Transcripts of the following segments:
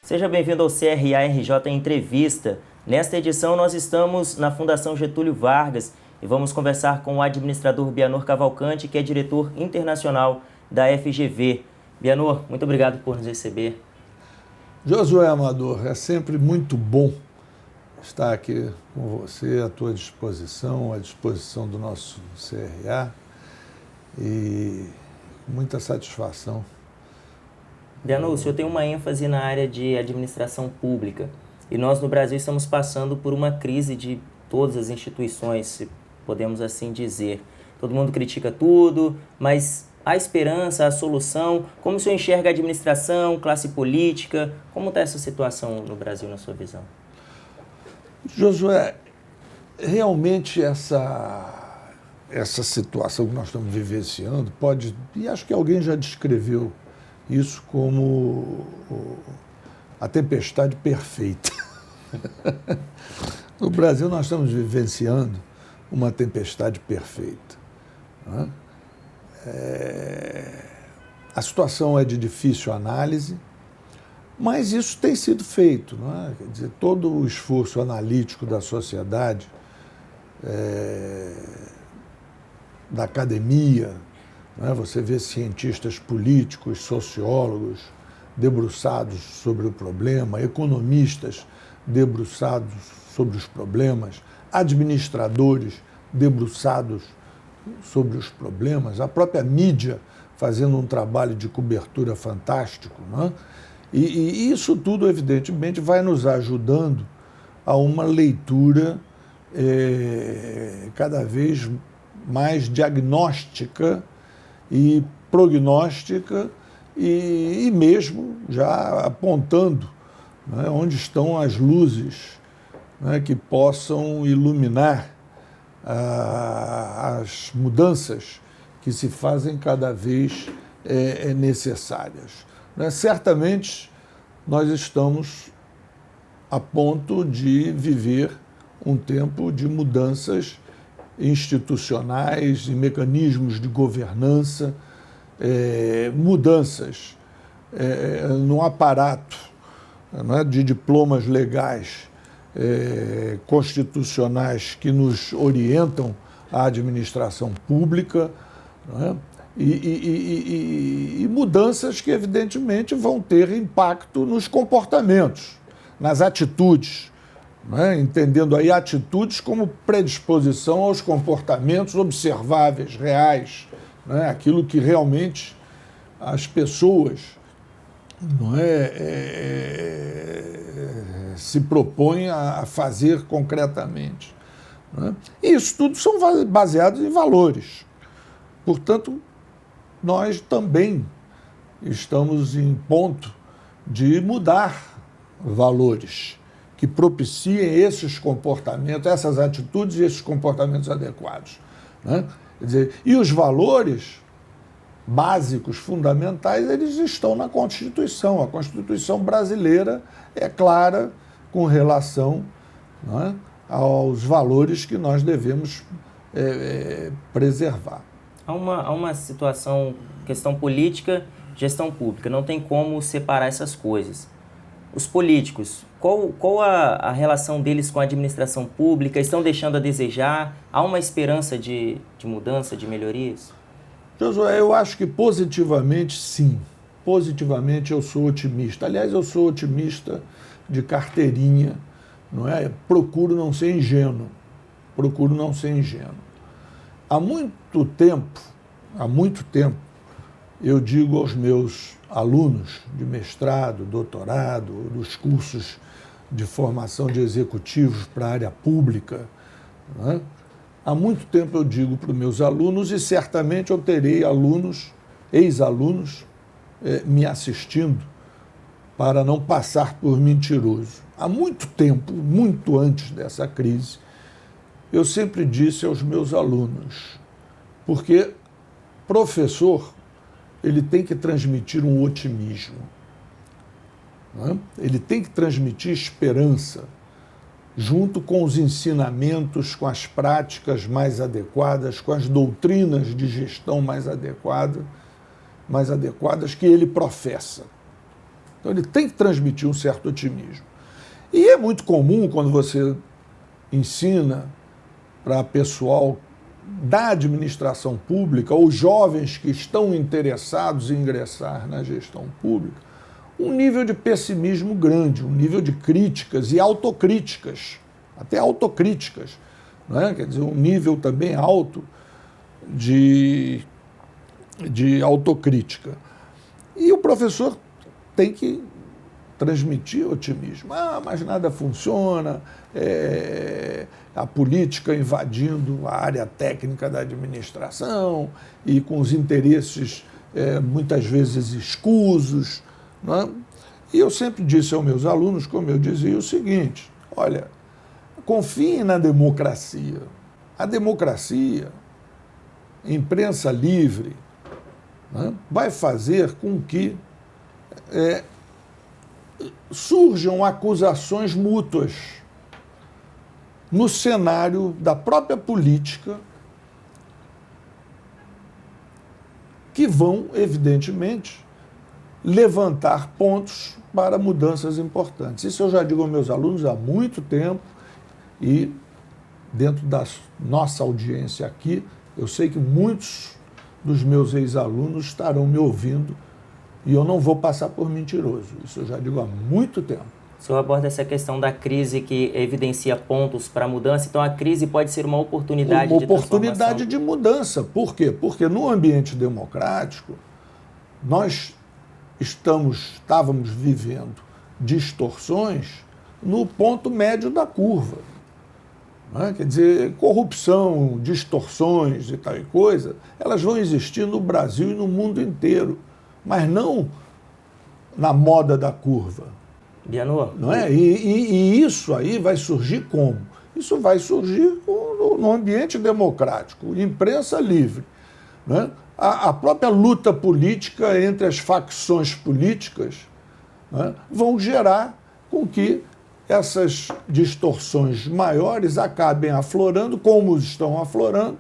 Seja bem-vindo ao CRA-RJ Entrevista. Nesta edição, nós estamos na Fundação Getúlio Vargas e vamos conversar com o administrador Bianor Cavalcante, que é diretor internacional da FGV. Bianor, muito obrigado por nos receber. Josué Amador, é sempre muito bom estar aqui com você, à tua disposição, à disposição do nosso CRA, e muita satisfação. Bianor, o senhor tem uma ênfase na área de administração pública e nós no Brasil estamos passando por uma crise de todas as instituições, se podemos assim dizer. Todo mundo critica tudo, mas a esperança, a solução, como o senhor enxerga a administração, classe política, como está essa situação no Brasil na sua visão? Josué, realmente essa situação que nós estamos vivenciando pode, e acho que alguém já descreveu isso como a tempestade perfeita. No Brasil nós estamos vivenciando uma tempestade perfeita, né? A situação é de difícil análise, mas isso tem sido feito, não é? Quer dizer, todo o esforço analítico da sociedade, da academia, não é? Você vê cientistas políticos, sociólogos debruçados sobre o problema, economistas debruçados sobre os problemas, administradores debruçados sobre os problemas, a própria mídia fazendo um trabalho de cobertura fantástico, não é? E isso tudo, evidentemente, vai nos ajudando a uma leitura cada vez mais diagnóstica e prognóstica e mesmo já apontando, né, onde estão as luzes, né, que possam iluminar as mudanças que se fazem cada vez necessárias. Certamente, nós estamos a ponto de viver um tempo de mudanças institucionais e mecanismos de governança, mudanças no aparato, não é, de diplomas legais, constitucionais que nos orientam à administração pública, não é? E mudanças que, evidentemente, vão ter impacto nos comportamentos, nas atitudes, né? Entendendo aí atitudes como predisposição aos comportamentos observáveis, reais, né? Aquilo que realmente as pessoas, não se propõem a fazer concretamente, né? E isso tudo são baseados em valores. Portanto, nós também estamos em ponto de mudar valores que propiciem esses comportamentos, essas atitudes e esses comportamentos adequados, né? Quer dizer, e os valores básicos, fundamentais, eles estão na Constituição. A Constituição brasileira é clara com relação, né, aos valores que nós devemos preservar. Há uma situação, questão política, gestão pública, não tem como separar essas coisas. Os políticos, qual a relação deles com a administração pública? Estão deixando a desejar? Há uma esperança de mudança, de melhorias? Josué, eu acho que positivamente, sim. Positivamente eu sou otimista. Aliás, eu sou otimista de carteirinha, não é? Procuro não ser ingênuo. Procuro não ser ingênuo. Há muito tempo, eu digo aos meus alunos de mestrado, doutorado, dos cursos de formação de executivos para a área pública, não é? Há muito tempo eu digo para os meus alunos, e certamente eu terei alunos, ex-alunos, me assistindo, para não passar por mentiroso. Há muito tempo, muito antes dessa crise, eu sempre disse aos meus alunos, porque professor, ele tem que transmitir um otimismo, não é? Ele tem que transmitir esperança, junto com os ensinamentos, com as práticas mais adequadas, com as doutrinas de gestão mais adequadas que ele professa. Então ele tem que transmitir um certo otimismo. E é muito comum quando você ensina para pessoal da administração pública ou jovens que estão interessados em ingressar na gestão pública, um nível de pessimismo grande, um nível de críticas e autocríticas, até autocríticas, né? Quer dizer, um nível também alto de autocrítica. E o professor tem que transmitir otimismo. Mas nada funciona, a política invadindo a área técnica da administração e com os interesses muitas vezes escusos. Não é? E eu sempre disse aos meus alunos, como eu dizia, o seguinte: olha, confiem na democracia. A democracia, imprensa livre, né, vai fazer com que surjam acusações mútuas no cenário da própria política que vão, evidentemente, levantar pontos para mudanças importantes. Isso eu já digo aos meus alunos há muito tempo e, dentro da nossa audiência aqui, eu sei que muitos dos meus ex-alunos estarão me ouvindo e eu não vou passar por mentiroso. Isso eu já digo há muito tempo. O senhor aborda essa questão da crise que evidencia pontos para mudança, então a crise pode ser uma oportunidade de transformação. Uma oportunidade de mudança. Por quê? Porque no ambiente democrático, nós estávamos vivendo distorções no ponto médio da curva. Né? Quer dizer, corrupção, distorções e tal e coisa, elas vão existir no Brasil e no mundo inteiro, mas não na moda da curva. Bianor, não é? E isso aí vai surgir como? Isso vai surgir no ambiente democrático, imprensa livre. Né? A própria luta política entre as facções políticas, né, vão gerar com que essas distorções maiores acabem aflorando, como estão aflorando,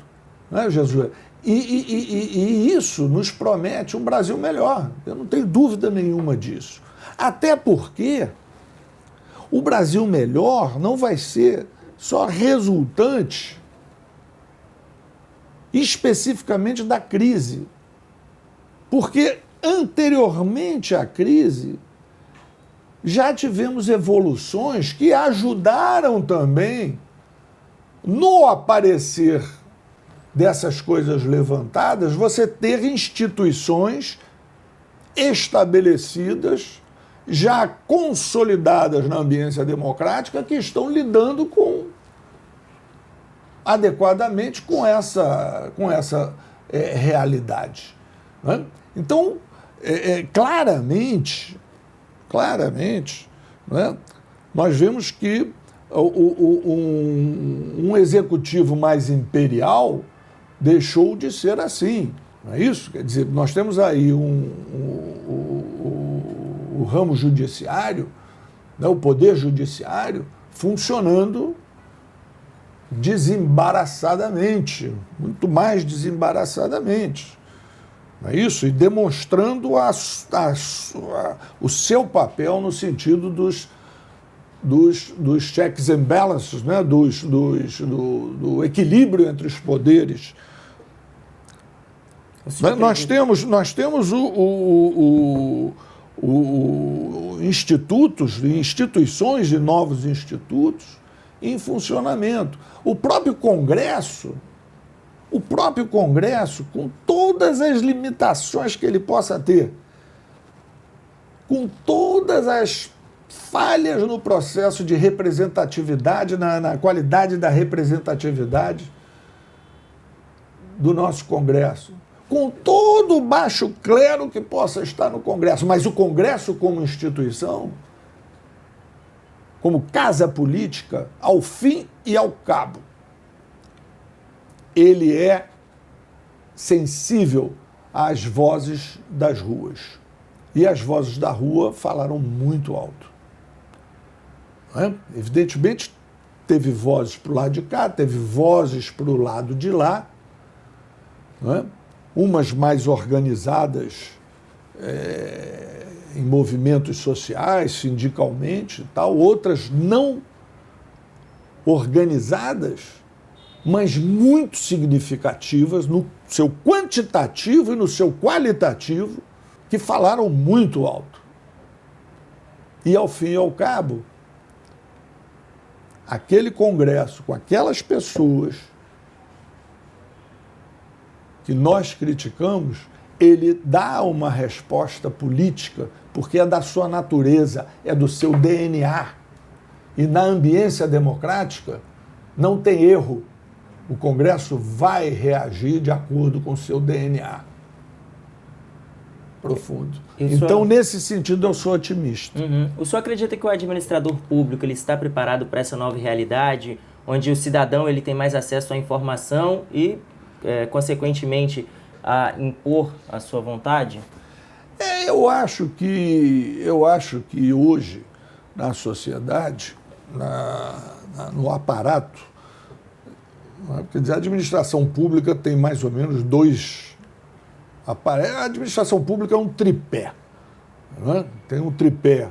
né, Jesus? E isso nos promete um Brasil melhor, eu não tenho dúvida nenhuma disso. Até porque o Brasil melhor não vai ser só resultante especificamente da crise, porque anteriormente à crise já tivemos evoluções que ajudaram também no aparecer dessas coisas levantadas, você ter instituições estabelecidas, já consolidadas na ambiência democrática, que estão lidando adequadamente com essa realidade. Né? Então, claramente, né, nós vemos que um executivo mais imperial deixou de ser assim. Não é isso? Quer dizer, nós temos aí o ramo judiciário, né, o poder judiciário, funcionando desembaraçadamente, muito mais desembaraçadamente. Não é isso? E demonstrando o seu papel no sentido dos checks and balances, né? do equilíbrio entre os poderes. Nós temos instituições de novos institutos em funcionamento. O próprio Congresso, com todas as limitações que ele possa ter, com todas as falhas no processo de representatividade, na qualidade da representatividade do nosso Congresso, com todo o baixo clero que possa estar no Congresso, mas o Congresso como instituição, como casa política, ao fim e ao cabo, ele é sensível às vozes das ruas. E as vozes da rua falaram muito alto. Não é? Evidentemente, teve vozes para o lado de cá, teve vozes para o lado de lá, não é? Umas mais organizadas em movimentos sociais, sindicalmente, tal, outras não organizadas, mas muito significativas no seu quantitativo e no seu qualitativo, que falaram muito alto. E, ao fim e ao cabo, aquele congresso com aquelas pessoas que nós criticamos, ele dá uma resposta política, porque é da sua natureza, é do seu DNA. E na ambiência democrática não tem erro. O Congresso vai reagir de acordo com o seu DNA profundo. Então, nesse sentido, eu sou otimista. Uhum. O senhor acredita que o administrador público ele está preparado para essa nova realidade, onde o cidadão ele tem mais acesso à informação e, consequentemente, a impor a sua vontade? Eu acho que hoje, na sociedade, no aparato, quer dizer, a administração pública tem mais ou menos dois aparelhos. A administração pública é um tripé. Né? Tem um tripé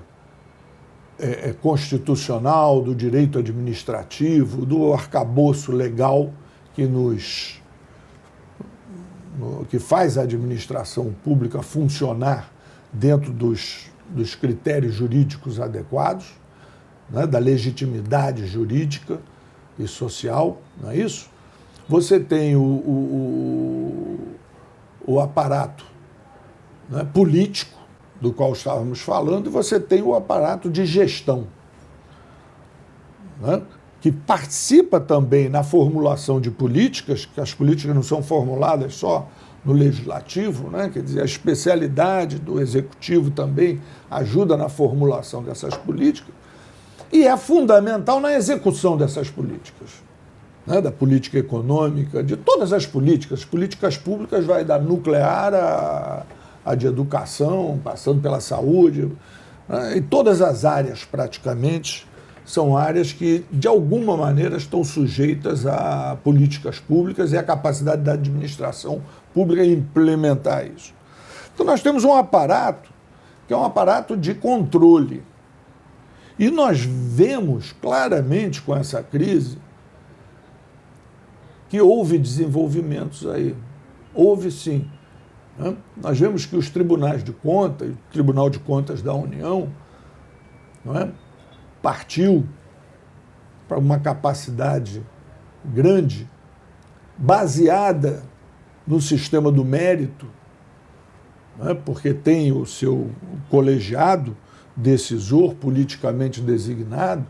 constitucional, do direito administrativo, do arcabouço legal que faz a administração pública funcionar dentro dos critérios jurídicos adequados, né, da legitimidade jurídica e social, não é isso? Você tem o aparato, né, político, do qual estávamos falando, e você tem o aparato de gestão, né, que participa também na formulação de políticas, que as políticas não são formuladas só no legislativo, né? Quer dizer, a especialidade do executivo também ajuda na formulação dessas políticas e é fundamental na execução dessas políticas, né? Da política econômica, de todas as políticas públicas, vai da nuclear a de educação, passando pela saúde, né? E todas as áreas praticamente são áreas que, de alguma maneira, estão sujeitas a políticas públicas e a capacidade da administração pública em implementar isso. Então, nós temos um aparato que é um aparato de controle. E nós vemos claramente com essa crise que houve desenvolvimentos aí. Houve sim. Né? Nós vemos que os tribunais de contas, o Tribunal de Contas da União, não é? Partiu para uma capacidade grande, baseada no sistema do mérito, né, porque tem o seu colegiado decisor politicamente designado,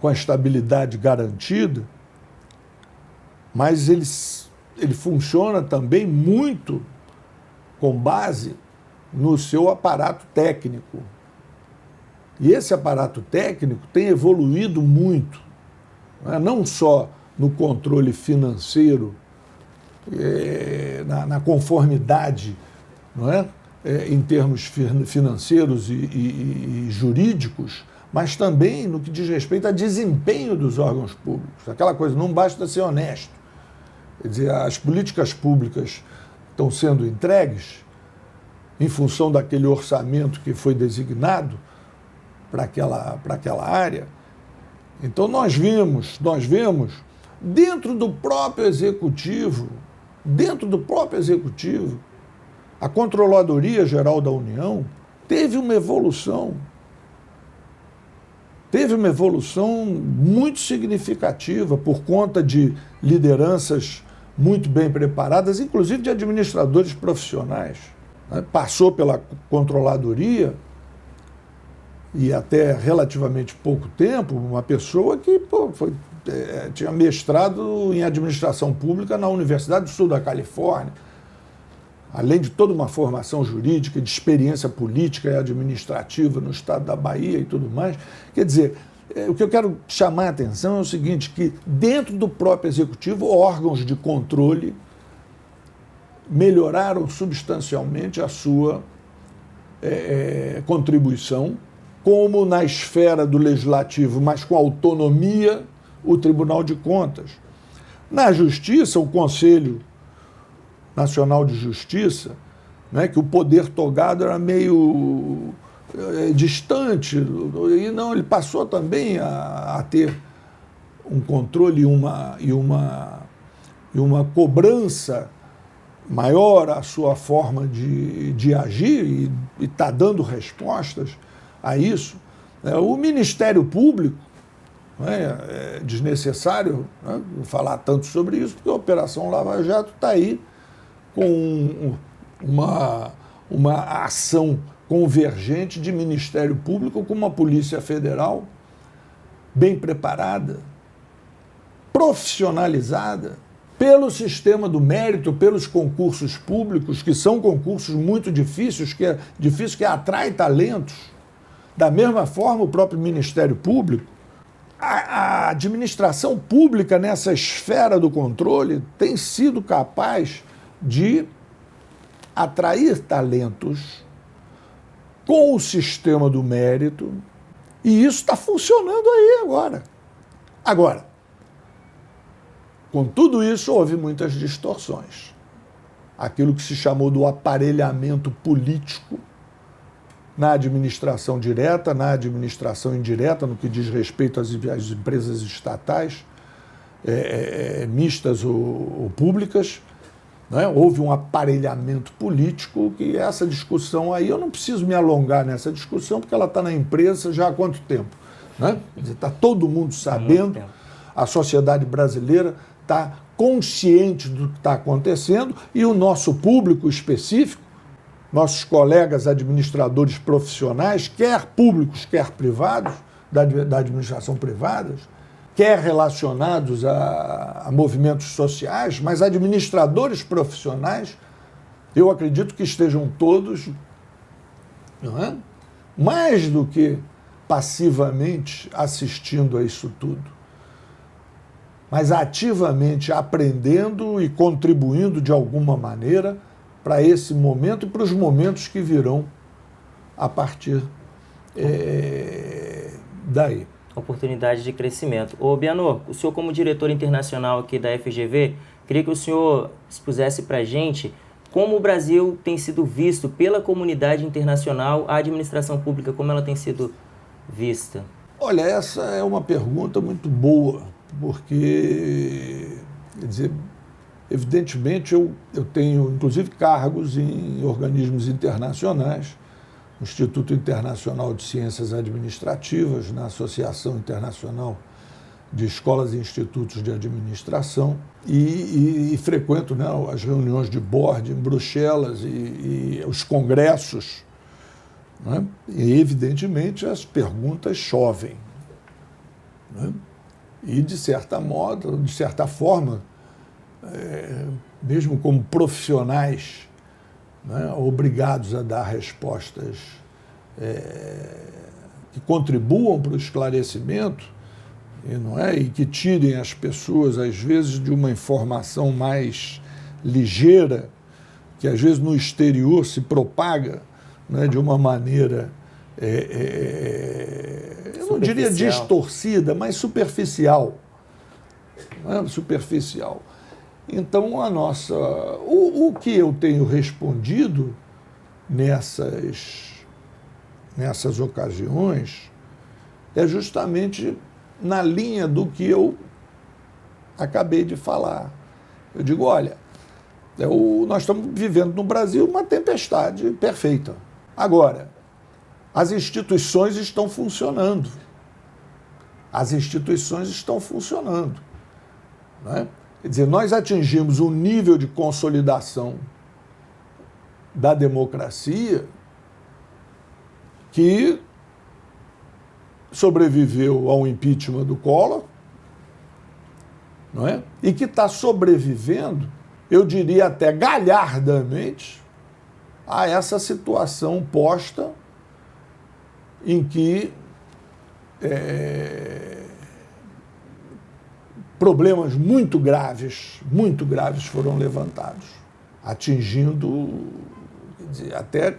com a estabilidade garantida, mas ele funciona também muito com base no seu aparato técnico. E esse aparato técnico tem evoluído muito, né? Não só no controle financeiro, na conformidade, não é? Em termos financeiros e jurídicos, mas também no que diz respeito a desempenho dos órgãos públicos. Aquela coisa, não basta ser honesto. Quer dizer, as políticas públicas estão sendo entregues em função daquele orçamento que foi designado para aquela área. Então nós vemos dentro do próprio executivo, a Controladoria Geral da União teve uma evolução muito significativa por conta de lideranças muito bem preparadas, inclusive de administradores profissionais, né? Passou pela Controladoria e até relativamente pouco tempo, uma pessoa que tinha mestrado em administração pública na Universidade do Sul da Califórnia, além de toda uma formação jurídica, de experiência política e administrativa no estado da Bahia e tudo mais. Quer dizer, o que eu quero chamar a atenção é o seguinte, que dentro do próprio executivo, órgãos de controle melhoraram substancialmente a sua contribuição, como na esfera do legislativo, mas com autonomia, o Tribunal de Contas. Na Justiça, o Conselho Nacional de Justiça né, que o poder togado era meio distante, e não, ele passou também a ter um controle e uma cobrança maior à sua forma de agir e está dando respostas a isso. O Ministério Público, é desnecessário, né, falar tanto sobre isso, porque a Operação Lava Jato está aí com uma ação convergente de Ministério Público com uma Polícia Federal bem preparada, profissionalizada, pelo sistema do mérito, pelos concursos públicos, que são concursos muito difíceis, que atrai talentos. Da mesma forma, o próprio Ministério Público, a administração pública nessa esfera do controle tem sido capaz de atrair talentos com o sistema do mérito, e isso está funcionando aí agora. Agora, com tudo isso, houve muitas distorções. Aquilo que se chamou do aparelhamento político na administração direta, na administração indireta, no que diz respeito às empresas estatais, mistas ou públicas, né? Houve um aparelhamento político, que essa discussão aí, eu não preciso me alongar nessa discussão, porque ela está na imprensa já há quanto tempo? Né? Está todo mundo sabendo, a sociedade brasileira está consciente do que está acontecendo, e o nosso público específico, nossos colegas administradores profissionais, quer públicos, quer privados, da administração privada, quer relacionados a movimentos sociais, mas administradores profissionais, eu acredito que estejam todos, não é? Mais do que passivamente assistindo a isso tudo, mas ativamente aprendendo e contribuindo de alguma maneira para esse momento e para os momentos que virão a partir daí. Oportunidade de crescimento. Ô Bianor, o senhor como diretor internacional aqui da FGV, queria que o senhor expusesse para a gente como o Brasil tem sido visto pela comunidade internacional, a administração pública, como ela tem sido vista. Olha, essa é uma pergunta muito boa, porque, quer dizer, evidentemente eu tenho, inclusive, cargos em organismos internacionais, no Instituto Internacional de Ciências Administrativas, na Associação Internacional de Escolas e Institutos de Administração, e frequento, né, as reuniões de board em Bruxelas e os congressos, né, e, evidentemente, as perguntas chovem. Né, e, de certa forma, mesmo como profissionais, né, obrigados a dar respostas que contribuam para o esclarecimento e que tirem as pessoas, às vezes, de uma informação mais ligeira, que às vezes no exterior se propaga, né, de uma maneira, eu não diria distorcida, mas superficial. Né, superficial. Então, o que eu tenho respondido nessas ocasiões é justamente na linha do que eu acabei de falar. Eu digo, olha, nós estamos vivendo no Brasil uma tempestade perfeita. Agora, as instituições estão funcionando. As instituições estão funcionando. Né? Quer dizer, nós atingimos um nível de consolidação da democracia que sobreviveu ao impeachment do Collor, não é? E que está sobrevivendo, eu diria até galhardamente, a essa situação posta em que problemas muito graves foram levantados, atingindo, quer dizer, até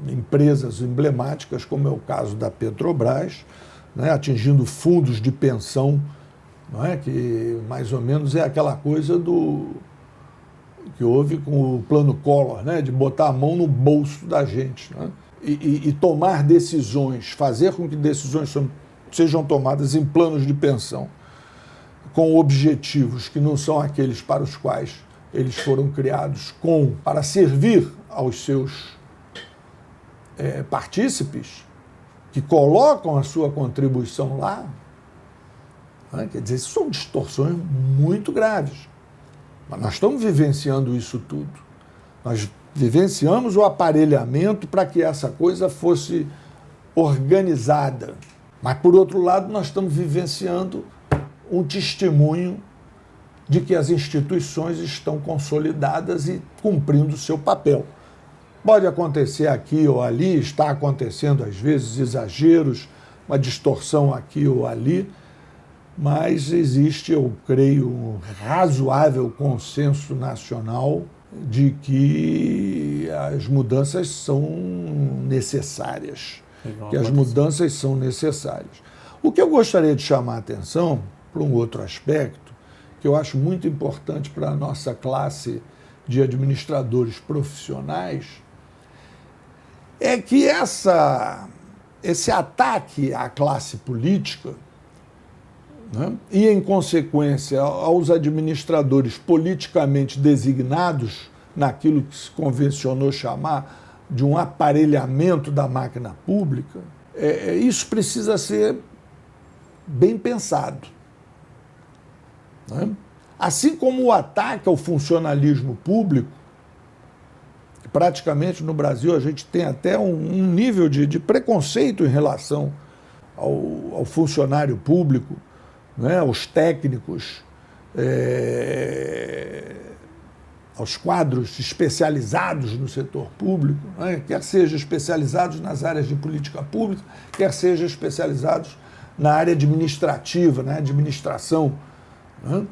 empresas emblemáticas, como é o caso da Petrobras, né, atingindo fundos de pensão, não é? Que mais ou menos é aquela coisa que houve com o plano Collor, né, de botar a mão no bolso da gente, né, e tomar decisões, fazer com que decisões sejam tomadas em planos de pensão, com objetivos que não são aqueles para os quais eles foram criados, para servir aos seus partícipes, que colocam a sua contribuição lá, né? Quer dizer, isso são distorções muito graves. Mas nós estamos vivenciando isso tudo. Nós vivenciamos o aparelhamento para que essa coisa fosse organizada. Mas, por outro lado, nós estamos vivenciando um testemunho de que as instituições estão consolidadas e cumprindo o seu papel. Pode acontecer aqui ou ali, está acontecendo às vezes exageros, uma distorção aqui ou ali, mas existe, eu creio, um razoável consenso nacional de que as mudanças são necessárias. Que as mudanças são necessárias. O que eu gostaria de chamar a atenção para um outro aspecto, que eu acho muito importante para a nossa classe de administradores profissionais, é que esse ataque à classe política, né, e, em consequência, aos administradores politicamente designados, naquilo que se convencionou chamar de um aparelhamento da máquina pública, isso precisa ser bem pensado. Né? Assim como o ataque ao funcionalismo público, praticamente no Brasil a gente tem até um nível de preconceito em relação ao funcionário público, né, aos técnicos, aos quadros especializados no setor público, né, quer sejam especializados nas áreas de política pública, quer sejam especializados na área administrativa, na administração. Né?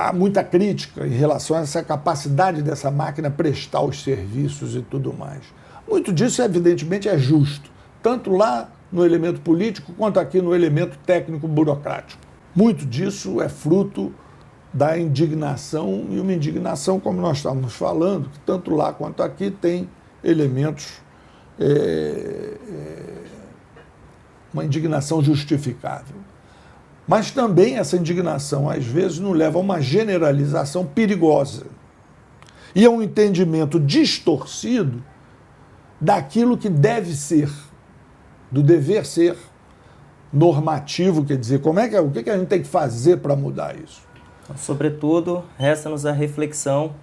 Há muita crítica em relação a essa capacidade dessa máquina prestar os serviços e tudo mais. Muito disso, evidentemente, é justo, tanto lá no elemento político quanto aqui no elemento técnico-burocrático. Muito disso é fruto da indignação, e uma indignação, como nós estávamos falando, que tanto lá quanto aqui tem elementos, uma indignação justificável. Mas também essa indignação, às vezes, nos leva a uma generalização perigosa e a um entendimento distorcido daquilo que deve ser, do dever ser normativo, quer dizer, o que a gente tem que fazer para mudar isso? Sobretudo, resta-nos a reflexão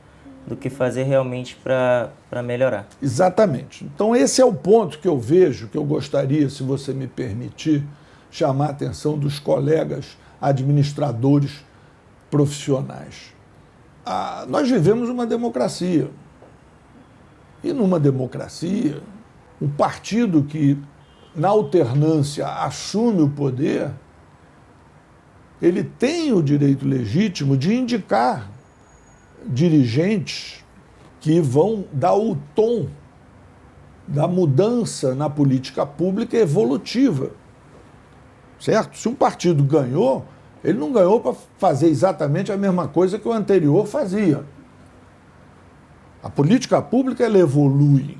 do que fazer realmente para melhorar. Exatamente. Então, esse é o ponto que eu vejo, que eu gostaria, se você me permitir, chamar a atenção dos colegas administradores profissionais. Nós vivemos uma democracia. E numa democracia, um partido que, na alternância, assume o poder, ele tem o direito legítimo de indicar dirigentes que vão dar o tom da mudança na política pública evolutiva. Certo? Se um partido ganhou, ele não ganhou para fazer exatamente a mesma coisa que o anterior fazia. A política pública, ela evolui.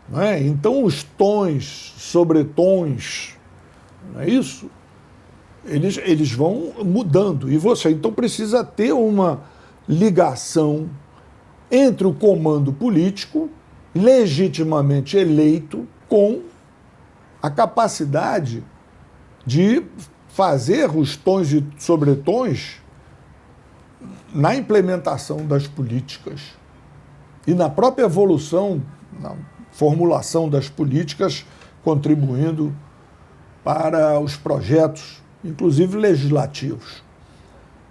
Não é? Então, os tons, sobretons, não é isso? Eles vão mudando. E você, então, precisa ter uma ligação entre o comando político, legitimamente eleito, com a capacidade de fazer os tons e sobretons na implementação das políticas e na própria evolução, na formulação das políticas, contribuindo para os projetos, inclusive legislativos.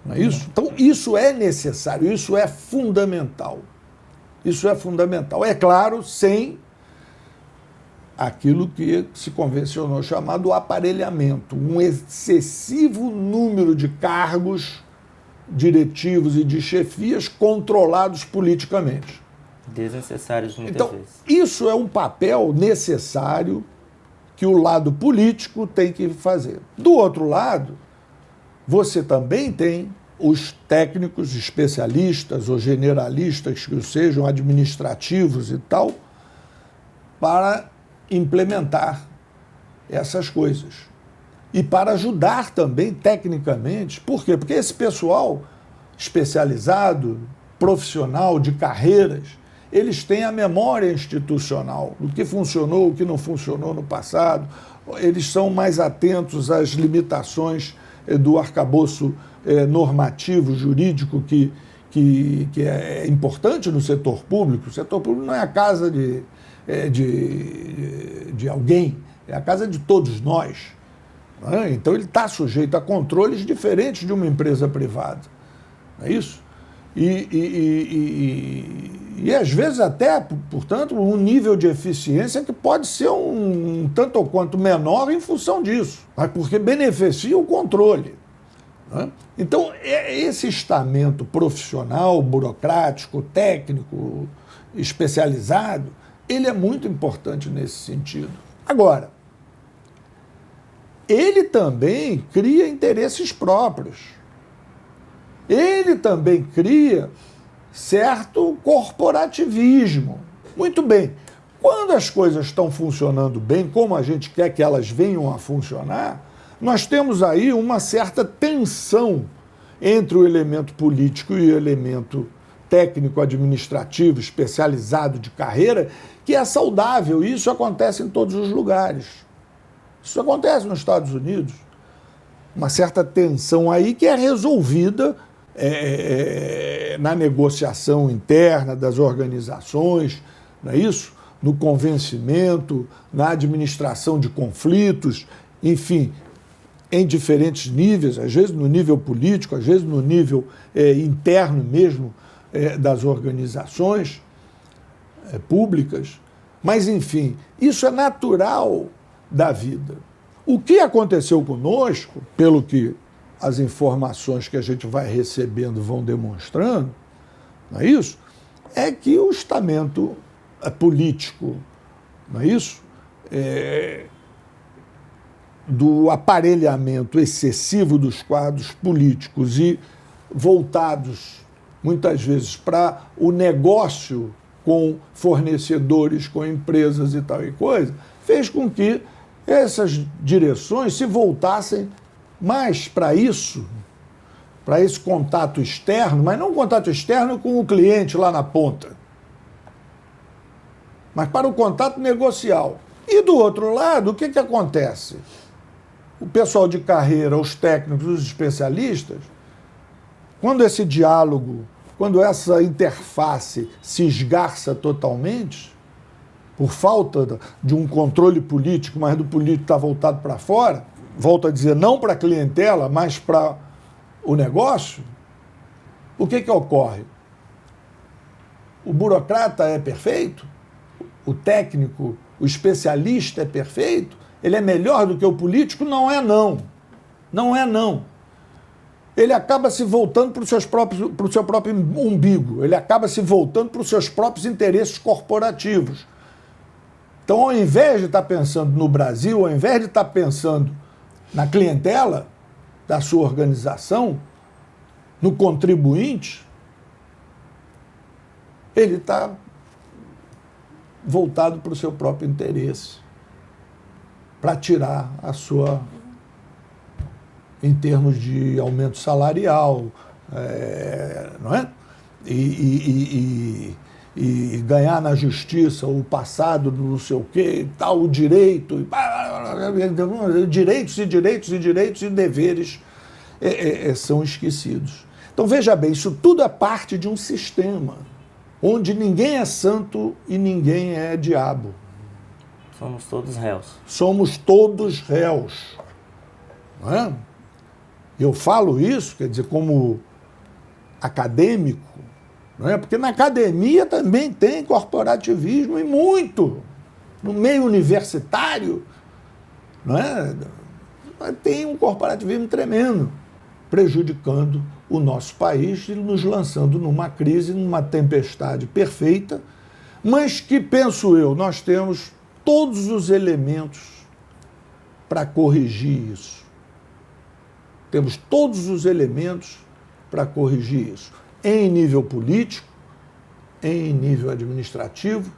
Não é isso? Então, isso é necessário, isso é fundamental. Isso é fundamental. É claro, sem aquilo que se convencionou chamado aparelhamento, um excessivo número de cargos diretivos e de chefias controlados politicamente. Desnecessários muitas vezes. Isso é um papel necessário que o lado político tem que fazer. Do outro lado, você também tem os técnicos, especialistas ou generalistas que sejam administrativos e tal, para implementar essas coisas. E para ajudar também tecnicamente. Por quê? Porque esse pessoal especializado, profissional, de carreiras, eles têm a memória institucional do que funcionou, o que não funcionou no passado. Eles são mais atentos às limitações do arcabouço normativo, jurídico, que é importante no setor público. O setor público não é a casa de alguém, é a casa de todos nós. Né? Então ele está sujeito a controles diferentes de uma empresa privada. Não é isso? E às vezes até, portanto, um nível de eficiência que pode ser um tanto ou quanto menor em função disso, mas porque beneficia o controle. Né? Então, esse estamento profissional, burocrático, técnico, especializado, ele é muito importante nesse sentido. Agora, ele também cria interesses próprios. Ele também cria certo corporativismo. Muito bem, quando as coisas estão funcionando bem, como a gente quer que elas venham a funcionar, nós temos aí uma certa tensão entre o elemento político e o elemento técnico-administrativo, especializado de carreira, que é saudável. E isso acontece em todos os lugares. Isso acontece nos Estados Unidos. Uma certa tensão aí que é resolvida na negociação interna das organizações, não é isso? No convencimento, na administração de conflitos, enfim, em diferentes níveis, às vezes no nível político, às vezes no nível interno mesmo das organizações públicas. Mas, enfim, isso é natural da vida. O que aconteceu conosco, pelo que as informações que a gente vai recebendo vão demonstrando, não é isso? É que o estamento político, não é isso? Do aparelhamento excessivo dos quadros políticos e voltados, muitas vezes, para o negócio com fornecedores, com empresas e tal e coisa, fez com que essas direções se voltassem mais para isso, para esse contato externo, mas não um contato externo com o cliente lá na ponta, mas para o contato negocial. E do outro lado, o que acontece? O pessoal de carreira, os técnicos, os especialistas, quando esse diálogo, quando essa interface se esgarça totalmente, por falta de um controle político, mas do político está voltado para fora, volto a dizer, não para a clientela, mas para o negócio, o que ocorre? O burocrata é perfeito? O técnico, o especialista é perfeito? Ele é melhor do que o político? Não é não. Não é não. Ele acaba se voltando para o seu próprio umbigo, ele acaba se voltando para os seus próprios interesses corporativos. Então, ao invés de estar pensando no Brasil, ao invés de estar pensando na clientela da sua organização, no contribuinte, ele está voltado para o seu próprio interesse, para tirar a sua, em termos de aumento salarial, não é? E ganhar na justiça o passado do não sei o quê, tal, o direito, direitos e deveres são esquecidos. Então, veja bem, isso tudo é parte de um sistema onde ninguém é santo e ninguém é diabo. Somos todos réus. Somos todos réus. Não é? Eu falo isso, quer dizer, como acadêmico, não é? Porque na academia também tem corporativismo e muito. No meio universitário, não é? Tem um corporativismo tremendo, prejudicando o nosso país e nos lançando numa crise, numa tempestade perfeita, mas que, penso eu, nós temos todos os elementos para corrigir isso. Temos todos os elementos para corrigir isso, em nível político, em nível administrativo,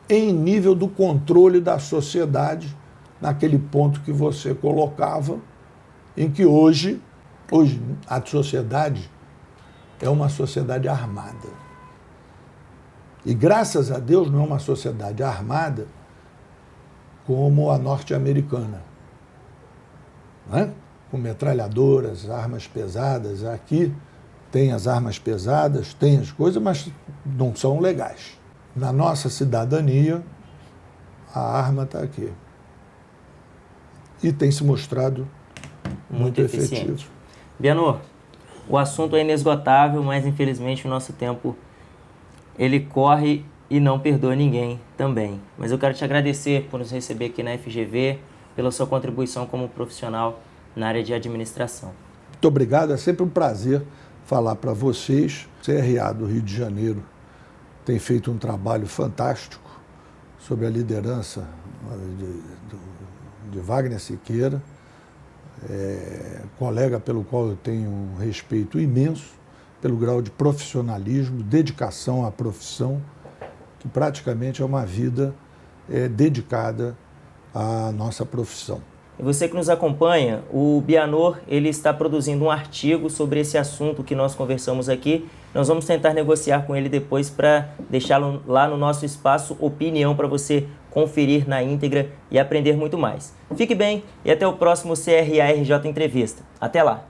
em nível do controle da sociedade, naquele ponto que você colocava, em que hoje a sociedade é uma sociedade armada. E graças a Deus não é uma sociedade armada como a norte-americana, né? Com metralhadoras, armas pesadas. Aqui tem as armas pesadas, tem as coisas, mas não são legais. Na nossa cidadania, a arma está aqui. E tem se mostrado muito efetivo. Bianor, o assunto é inesgotável, mas infelizmente o nosso tempo ele corre e não perdoa ninguém também. Mas eu quero te agradecer por nos receber aqui na FGV, pela sua contribuição como profissional na área de administração. Muito obrigado, é sempre um prazer falar para vocês. O CRA do Rio de Janeiro tem feito um trabalho fantástico sob a liderança de Wagner Siqueira, colega pelo qual eu tenho um respeito imenso, pelo grau de profissionalismo, dedicação à profissão, que praticamente é uma vida dedicada à nossa profissão. E você que nos acompanha, o Bianor ele está produzindo um artigo sobre esse assunto que nós conversamos aqui. Nós vamos tentar negociar com ele depois para deixá-lo lá no nosso espaço Opinião para você conferir na íntegra e aprender muito mais. Fique bem e até o próximo CRA-RJ Entrevista. Até lá!